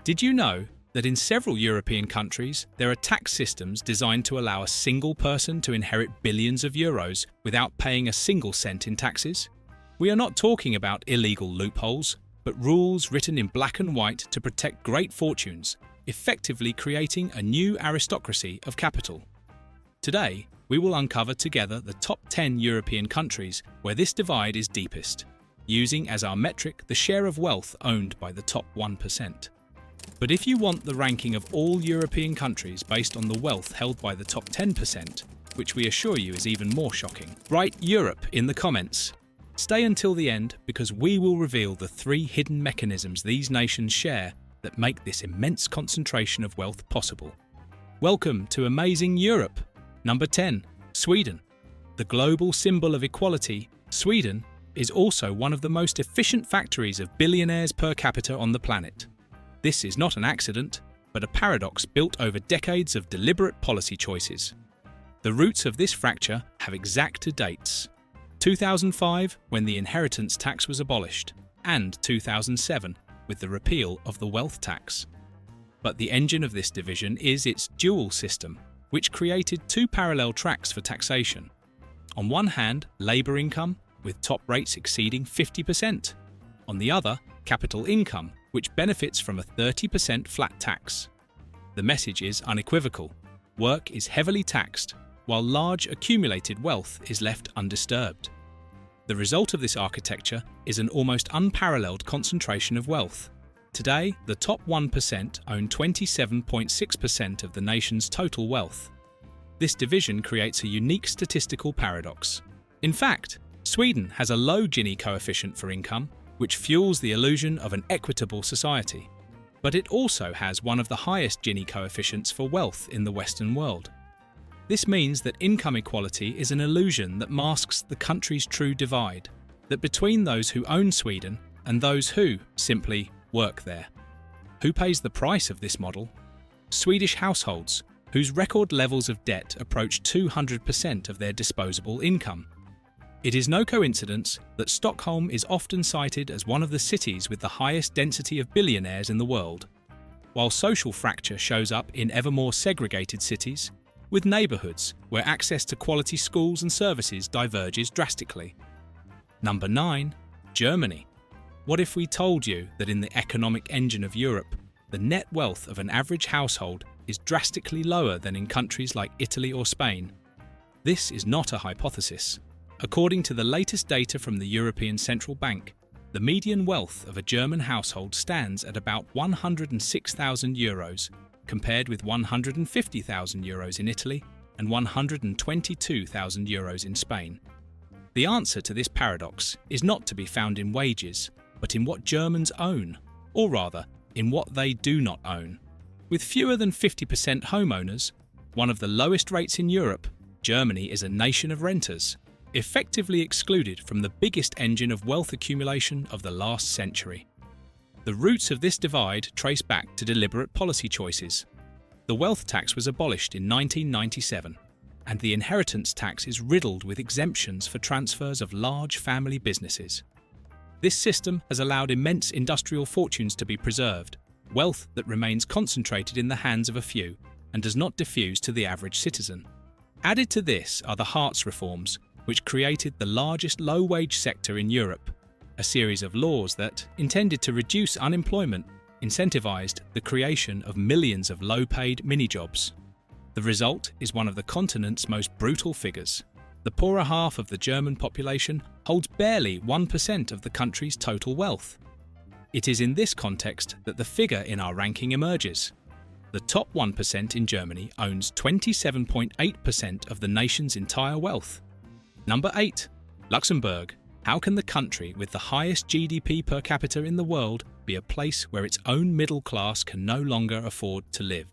Did you know that in several European countries there are tax systems designed to allow a single person to inherit billions of euros without paying a single cent in taxes? We are not talking about illegal loopholes, but rules written in black and white to protect great fortunes, effectively creating a new aristocracy of capital. Today, we will uncover together the top 10 European countries where this divide is deepest, using as our metric the share of wealth owned by the top 1%. But if you want the ranking of all European countries based on the wealth held by the top 10%, which we assure you is even more shocking, write Europe in the comments. Stay until the end because we will reveal the 3 hidden mechanisms these nations share that make this immense concentration of wealth possible. Welcome to Amazing Europe! Number 10. Sweden. The global symbol of equality, Sweden is also one of the most efficient factories of billionaires per capita on the planet. This is not an accident, but a paradox built over decades of deliberate policy choices. The roots of this fracture have exact dates: 2005, when the inheritance tax was abolished, and 2007, with the repeal of the wealth tax. But the engine of this division is its dual system, which created 2 parallel tracks for taxation. On one hand, labour income, with top rates exceeding 50%. On the other, capital income, which benefits from a 30% flat tax. The message is unequivocal. Work is heavily taxed, while large accumulated wealth is left undisturbed. The result of this architecture is an almost unparalleled concentration of wealth. Today, the top 1% own 27.6% of the nation's total wealth. This division creates a unique statistical paradox. In fact, Sweden has a low Gini coefficient for income, which fuels the illusion of an equitable society. But it also has one of the highest Gini coefficients for wealth in the Western world. This means that income equality is an illusion that masks the country's true divide, that between those who own Sweden and those who, simply, work there. Who pays the price of this model? Swedish households, whose record levels of debt approach 200% of their disposable income. It is no coincidence that Stockholm is often cited as one of the cities with the highest density of billionaires in the world, while social fracture shows up in ever more segregated cities, with neighbourhoods where access to quality schools and services diverges drastically. Number 9. Germany. What if we told you that in the economic engine of Europe, the net wealth of an average household is drastically lower than in countries like Italy or Spain? This is not a hypothesis. According to the latest data from the European Central Bank, the median wealth of a German household stands at about 106,000 euros, compared with 150,000 euros in Italy and 122,000 euros in Spain. The answer to this paradox is not to be found in wages, but in what Germans own, or rather, in what they do not own. With fewer than 50% homeowners, one of the lowest rates in Europe, Germany is a nation of renters, effectively excluded from the biggest engine of wealth accumulation of the last century. The roots of this divide trace back to deliberate policy choices. The wealth tax was abolished in 1997, and the inheritance tax is riddled with exemptions for transfers of large family businesses. This system has allowed immense industrial fortunes to be preserved, wealth that remains concentrated in the hands of a few and does not diffuse to the average citizen. Added to this are the Hartz reforms, which created the largest low-wage sector in Europe, a series of laws that, intended to reduce unemployment, incentivized the creation of millions of low-paid mini-jobs. The result is one of the continent's most brutal figures. The poorer half of the German population holds barely 1% of the country's total wealth. It is in this context that the figure in our ranking emerges. The top 1% in Germany owns 27.8% of the nation's entire wealth. Number 8. Luxembourg. How can the country with the highest GDP per capita in the world be a place where its own middle class can no longer afford to live?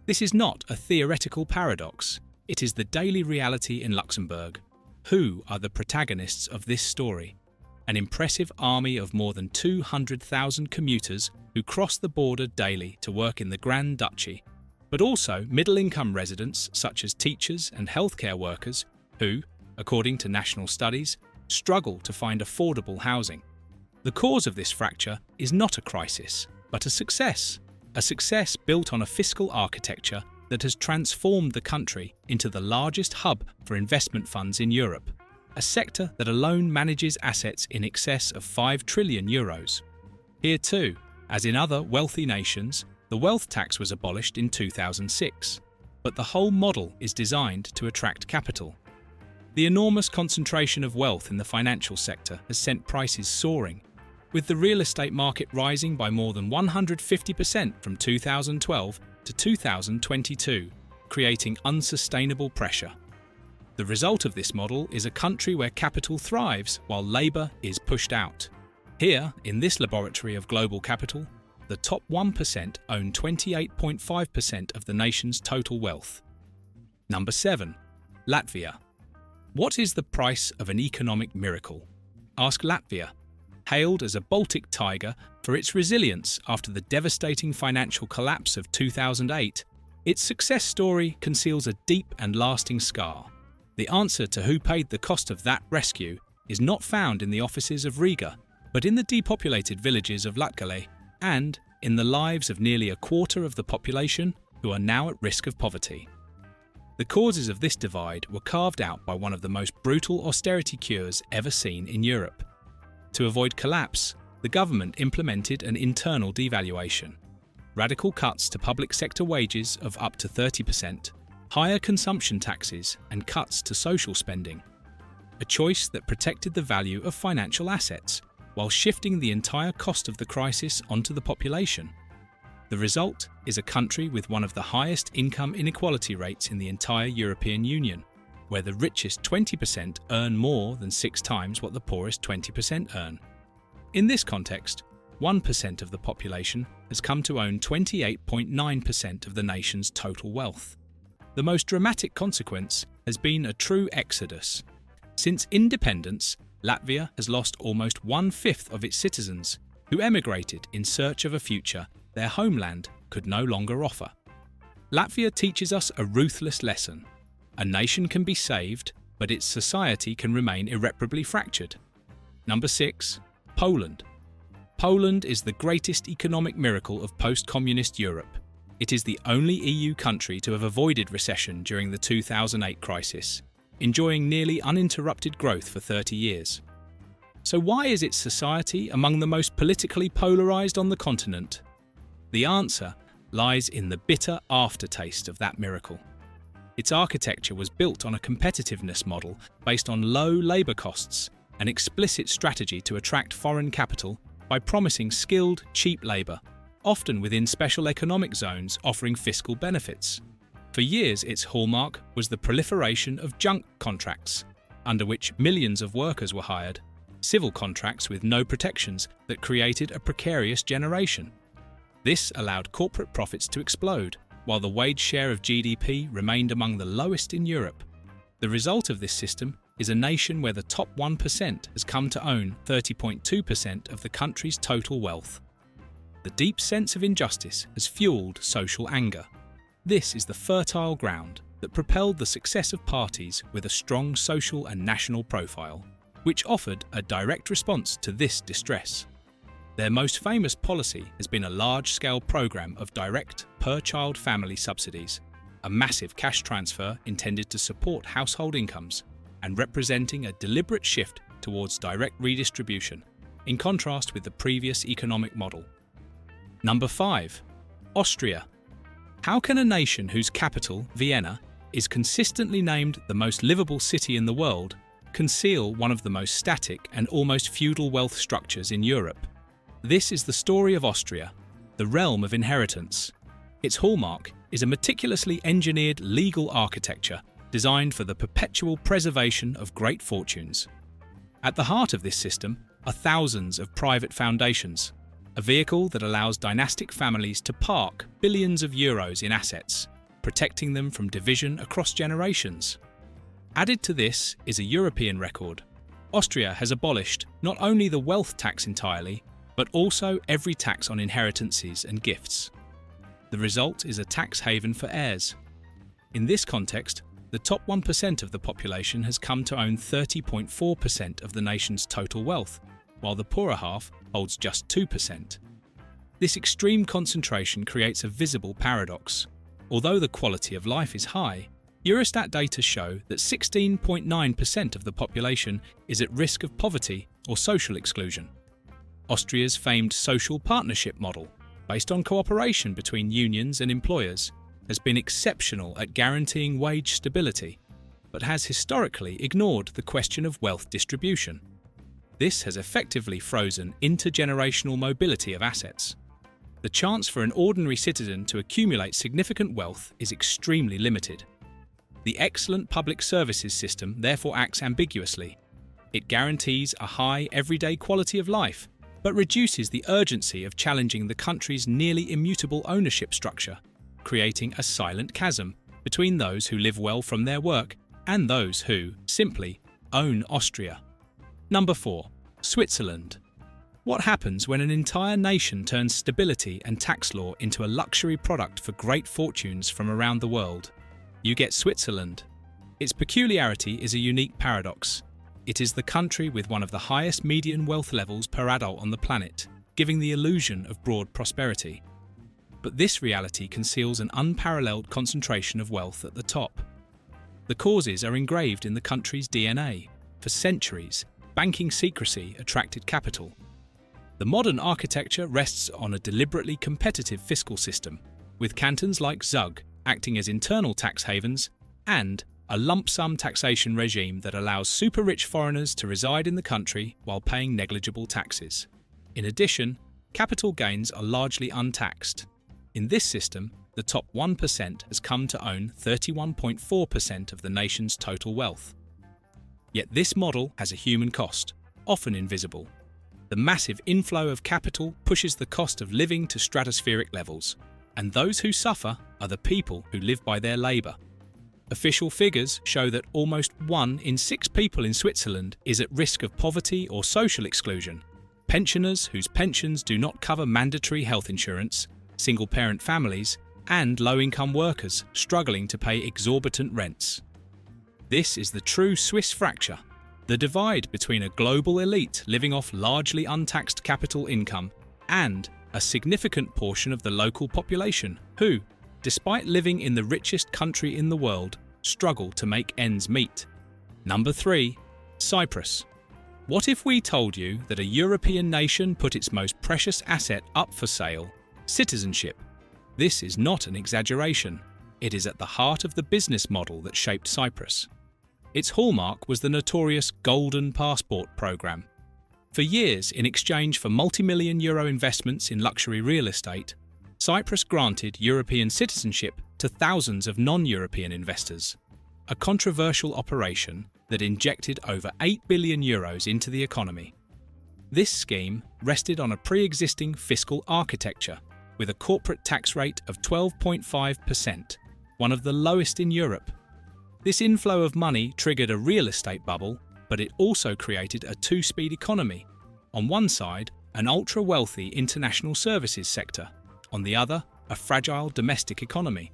This is not a theoretical paradox. It is the daily reality in Luxembourg. Who are the protagonists of this story? An impressive army of more than 200,000 commuters who cross the border daily to work in the Grand Duchy, but also middle-income residents such as teachers and healthcare workers who, according to national studies, struggle to find affordable housing. The cause of this fracture is not a crisis, but a success. a success built on a fiscal architecture that has transformed the country into the largest hub for investment funds in Europe, a sector that alone manages assets in excess of 5 trillion euros. Here too, as in other wealthy nations, the wealth tax was abolished in 2006, but the whole model is designed to attract capital. The enormous concentration of wealth in the financial sector has sent prices soaring, with the real estate market rising by more than 150% from 2012 to 2022, creating unsustainable pressure. The result of this model is a country where capital thrives while labour is pushed out. Here, in this laboratory of global capital, the top 1% own 28.5% of the nation's total wealth. Number 7. Latvia. What is the price of an economic miracle? Ask Latvia. Hailed as a Baltic tiger for its resilience after the devastating financial collapse of 2008, its success story conceals a deep and lasting scar. The answer to who paid the cost of that rescue is not found in the offices of Riga, but in the depopulated villages of Latgale and in the lives of nearly a quarter of the population who are now at risk of poverty. The causes of this divide were carved out by one of the most brutal austerity cures ever seen in Europe. To avoid collapse, the government implemented an internal devaluation, radical cuts to public sector wages of up to 30%, higher consumption taxes, and cuts to social spending. A choice that protected the value of financial assets, while shifting the entire cost of the crisis onto the population. The result is a country with one of the highest income inequality rates in the entire European Union, where the richest 20% earn more than 6 times what the poorest 20% earn. In this context, 1% of the population has come to own 28.9% of the nation's total wealth. The most dramatic consequence has been a true exodus. Since independence, Latvia has lost almost 1/5 of its citizens, who emigrated in search of a future their homeland could no longer offer. Latvia teaches us a ruthless lesson. A nation can be saved, but its society can remain irreparably fractured. Number 6. Poland. Poland is the greatest economic miracle of post-communist Europe. It is the only EU country to have avoided recession during the 2008 crisis, enjoying nearly uninterrupted growth for 30 years. So why is its society among the most politically polarised on the continent? The answer lies in the bitter aftertaste of that miracle. Its architecture was built on a competitiveness model based on low labour costs, an explicit strategy to attract foreign capital by promising skilled, cheap labour, often within special economic zones offering fiscal benefits. For years, its hallmark was the proliferation of junk contracts, under which millions of workers were hired, civil contracts with no protections that created a precarious generation. This allowed corporate profits to explode, while the wage share of GDP remained among the lowest in Europe. The result of this system is a nation where the top 1% has come to own 30.2% of the country's total wealth. The deep sense of injustice has fueled social anger. This is the fertile ground that propelled the success of parties with a strong social and national profile, which offered a direct response to this distress. Their most famous policy has been a large-scale program of direct per-child family subsidies, a massive cash transfer intended to support household incomes and representing a deliberate shift towards direct redistribution, in contrast with the previous economic model. Number 5. Austria. How can a nation whose capital, Vienna, is consistently named the most livable city in the world, conceal one of the most static and almost feudal wealth structures in Europe? This is the story of Austria, the realm of inheritance. Its hallmark is a meticulously engineered legal architecture designed for the perpetual preservation of great fortunes. At the heart of this system are thousands of private foundations, a vehicle that allows dynastic families to park billions of euros in assets, protecting them from division across generations. Added to this is a European record. Austria has abolished not only the wealth tax entirely, but also every tax on inheritances and gifts. The result is a tax haven for heirs. In this context, the top 1% of the population has come to own 30.4% of the nation's total wealth, while the poorer half holds just 2%. This extreme concentration creates a visible paradox. Although the quality of life is high, Eurostat data show that 16.9% of the population is at risk of poverty or social exclusion. Austria's famed social partnership model, based on cooperation between unions and employers, has been exceptional at guaranteeing wage stability, but has historically ignored the question of wealth distribution. This has effectively frozen intergenerational mobility of assets. The chance for an ordinary citizen to accumulate significant wealth is extremely limited. The excellent public services system therefore acts ambiguously. It guarantees a high everyday quality of life, but reduces the urgency of challenging the country's nearly immutable ownership structure, creating a silent chasm between those who live well from their work and those who, simply, own Austria. Number 4. Switzerland. What happens when an entire nation turns stability and tax law into a luxury product for great fortunes from around the world? You get Switzerland. Its peculiarity is a unique paradox. It is the country with one of the highest median wealth levels per adult on the planet, giving the illusion of broad prosperity. But this reality conceals an unparalleled concentration of wealth at the top. The causes are engraved in the country's DNA. For centuries, banking secrecy attracted capital. The modern architecture rests on a deliberately competitive fiscal system, with cantons like Zug acting as internal tax havens and a lump-sum taxation regime that allows super-rich foreigners to reside in the country while paying negligible taxes. In addition, capital gains are largely untaxed. In this system, the top 1% has come to own 31.4% of the nation's total wealth. Yet this model has a human cost, often invisible. The massive inflow of capital pushes the cost of living to stratospheric levels, and those who suffer are the people who live by their labour. Official figures show that almost 1 in 6 people in Switzerland is at risk of poverty or social exclusion. Pensioners whose pensions do not cover mandatory health insurance, single-parent families, and low-income workers struggling to pay exorbitant rents. This is the true Swiss fracture, the divide between a global elite living off largely untaxed capital income and a significant portion of the local population who, despite living in the richest country in the world, struggle to make ends meet. Number 3. Cyprus. What if we told you that a European nation put its most precious asset up for sale? Citizenship. This is not an exaggeration. It is at the heart of the business model that shaped Cyprus. Its hallmark was the notorious Golden Passport program. For years, in exchange for multi-million euro investments in luxury real estate, Cyprus granted European citizenship to thousands of non-European investors. A controversial operation that injected over 8 billion euros into the economy. This scheme rested on a pre-existing fiscal architecture with a corporate tax rate of 12.5%, one of the lowest in Europe. This inflow of money triggered a real estate bubble, but it also created a two-speed economy. On one side, an ultra-wealthy international services sector. On the other, a fragile domestic economy.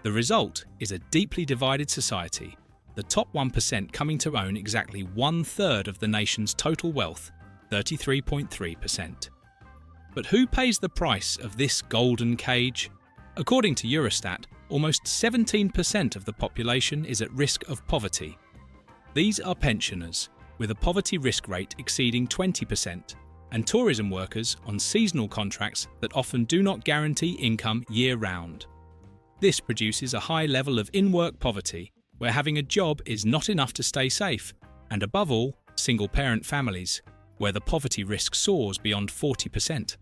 The result is a deeply divided society, the top 1% coming to own exactly 1/3 of the nation's total wealth, 33.3%. But who pays the price of this golden cage? According to Eurostat, almost 17% of the population is at risk of poverty. These are pensioners, with a poverty risk rate exceeding 20%, and tourism workers on seasonal contracts that often do not guarantee income year-round. This produces a high level of in-work poverty, where having a job is not enough to stay safe, and above all, single-parent families, where the poverty risk soars beyond 40%.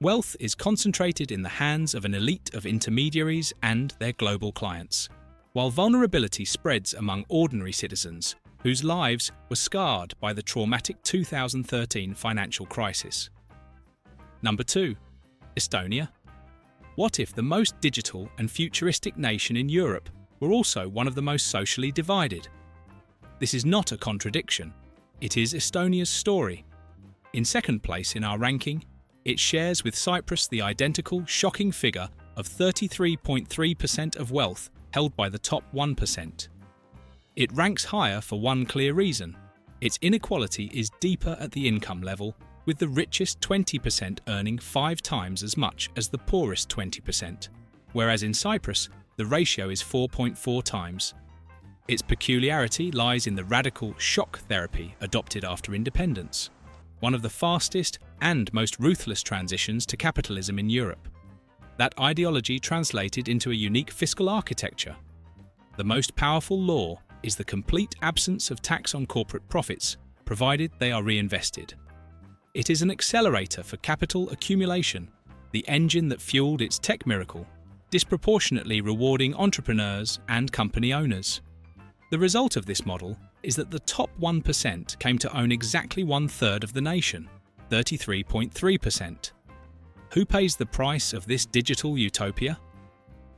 Wealth is concentrated in the hands of an elite of intermediaries and their global clients, while vulnerability spreads among ordinary citizens whose lives were scarred by the traumatic 2013 financial crisis. Number 2. Estonia. What if the most digital and futuristic nation in Europe were also one of the most socially divided? This is not a contradiction. It is Estonia's story. In second place in our ranking, it shares with Cyprus the identical, shocking figure of 33.3% of wealth held by the top 1%. It ranks higher for one clear reason. Its inequality is deeper at the income level with the richest 20% earning 5 times as much as the poorest 20%, whereas in Cyprus, the ratio is 4.4 times. Its peculiarity lies in the radical shock therapy adopted after independence, one of the fastest and most ruthless transitions to capitalism in Europe. That ideology translated into a unique fiscal architecture. The most powerful law is the complete absence of tax on corporate profits, provided they are reinvested. It is an accelerator for capital accumulation, the engine that fueled its tech miracle, disproportionately rewarding entrepreneurs and company owners. The result of this model is that the top 1% came to own exactly 1/3 of the nation, 33.3%. Who pays the price of this digital utopia?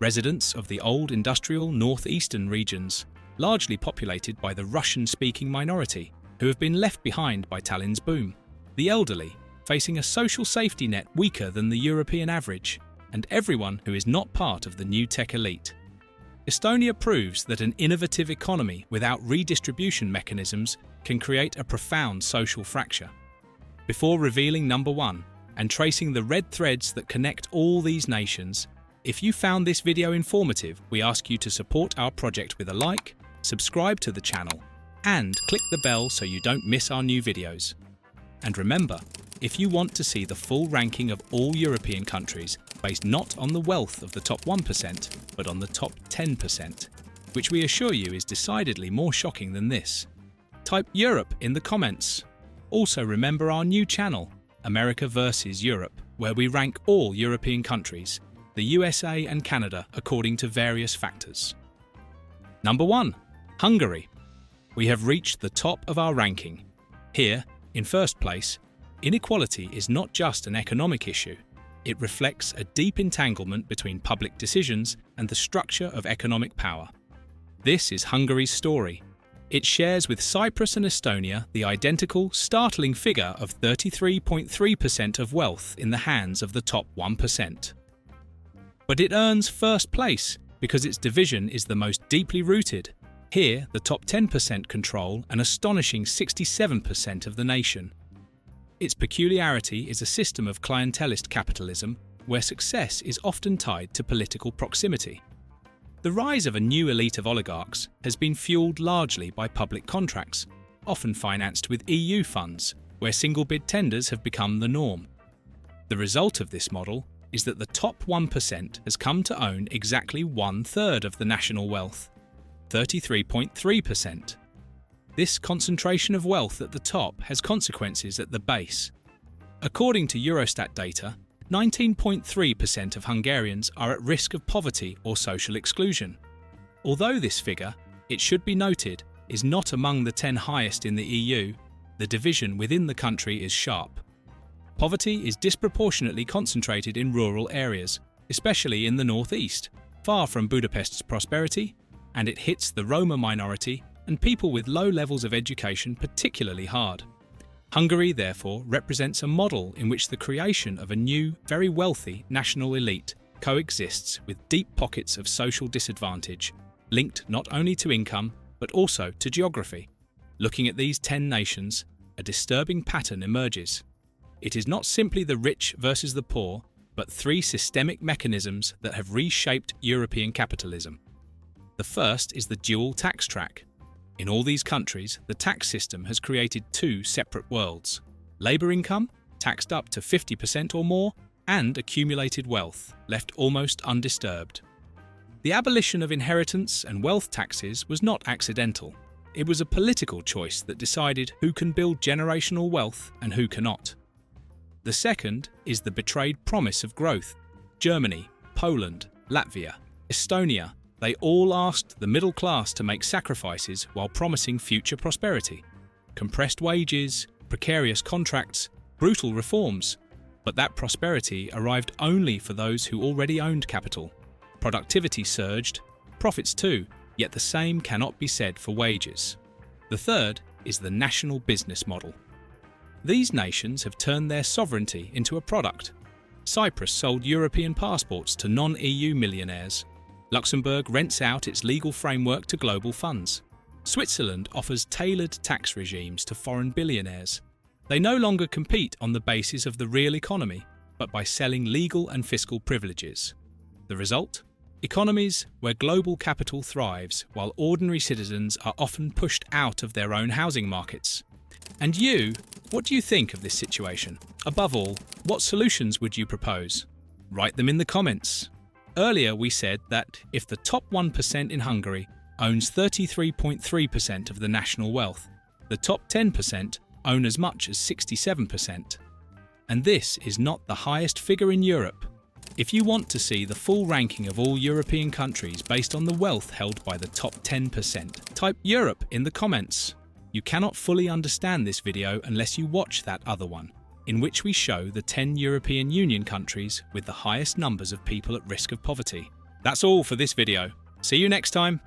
Residents of the old industrial northeastern regions, largely populated by the Russian-speaking minority, who have been left behind by Tallinn's boom. The elderly, facing a social safety net weaker than the European average, and everyone who is not part of the new tech elite. Estonia proves that an innovative economy without redistribution mechanisms can create a profound social fracture. Before revealing number 1 and tracing the red threads that connect all these nations, if you found this video informative, we ask you to support our project with a like, subscribe to the channel, and click the bell so you don't miss our new videos. And remember, if you want to see the full ranking of all European countries based not on the wealth of the top 1%, but on the top 10%, which we assure you is decidedly more shocking than this, type Europe in the comments. Also remember our new channel, America vs. Europe, where we rank all European countries, the USA and Canada according to various factors. Number 1. Hungary. We have reached the top of our ranking. Here, in first place, inequality is not just an economic issue. It reflects a deep entanglement between public decisions and the structure of economic power. This is Hungary's story. It shares with Cyprus and Estonia the identical, startling figure of 33.3% of wealth in the hands of the top 1%. But it earns first place because its division is the most deeply rooted. Here, the top 10% control an astonishing 67% of the nation. Its peculiarity is a system of clientelist capitalism where success is often tied to political proximity. The rise of a new elite of oligarchs has been fueled largely by public contracts, often financed with EU funds, where single-bid tenders have become the norm. The result of this model is that the top 1% has come to own exactly 1/3 of the national wealth, 33.3%. This concentration of wealth at the top has consequences at the base. According to Eurostat data, 19.3% of Hungarians are at risk of poverty or social exclusion. Although this figure, it should be noted, is not among the 10 highest in the EU, the division within the country is sharp. Poverty is disproportionately concentrated in rural areas, especially in the northeast, far from Budapest's prosperity, and it hits the Roma minority and people with low levels of education particularly hard. Hungary, therefore, represents a model in which the creation of a new, very wealthy national elite coexists with deep pockets of social disadvantage, linked not only to income, but also to geography. Looking at these 10 nations, a disturbing pattern emerges. It is not simply the rich versus the poor, but 3 systemic mechanisms that have reshaped European capitalism. The first is the dual tax track. In all these countries, the tax system has created 2 separate worlds: labour income, taxed up to 50% or more, and accumulated wealth, left almost undisturbed. The abolition of inheritance and wealth taxes was not accidental. It was a political choice that decided who can build generational wealth and who cannot. The second is the betrayed promise of growth. Germany, Poland, Latvia, Estonia, they all asked the middle class to make sacrifices while promising future prosperity. Compressed wages, precarious contracts, brutal reforms. But that prosperity arrived only for those who already owned capital. Productivity surged, profits too, yet the same cannot be said for wages. The third is the national business model. These nations have turned their sovereignty into a product. Cyprus sold European passports to non-EU millionaires. Luxembourg rents out its legal framework to global funds. Switzerland offers tailored tax regimes to foreign billionaires. They no longer compete on the basis of the real economy, but by selling legal and fiscal privileges. The result? Economies where global capital thrives while ordinary citizens are often pushed out of their own housing markets. And you, what do you think of this situation? Above all, what solutions would you propose? Write them in the comments. Earlier we said that if the top 1% in Hungary owns 33.3% of the national wealth, the top 10% own as much as 67%. And this is not the highest figure in Europe. If you want to see the full ranking of all European countries based on the wealth held by the top 10%, type Europe in the comments. You cannot fully understand this video unless you watch that other one, in which we show the 10 European Union countries with the highest numbers of people at risk of poverty. That's all for this video. See you next time.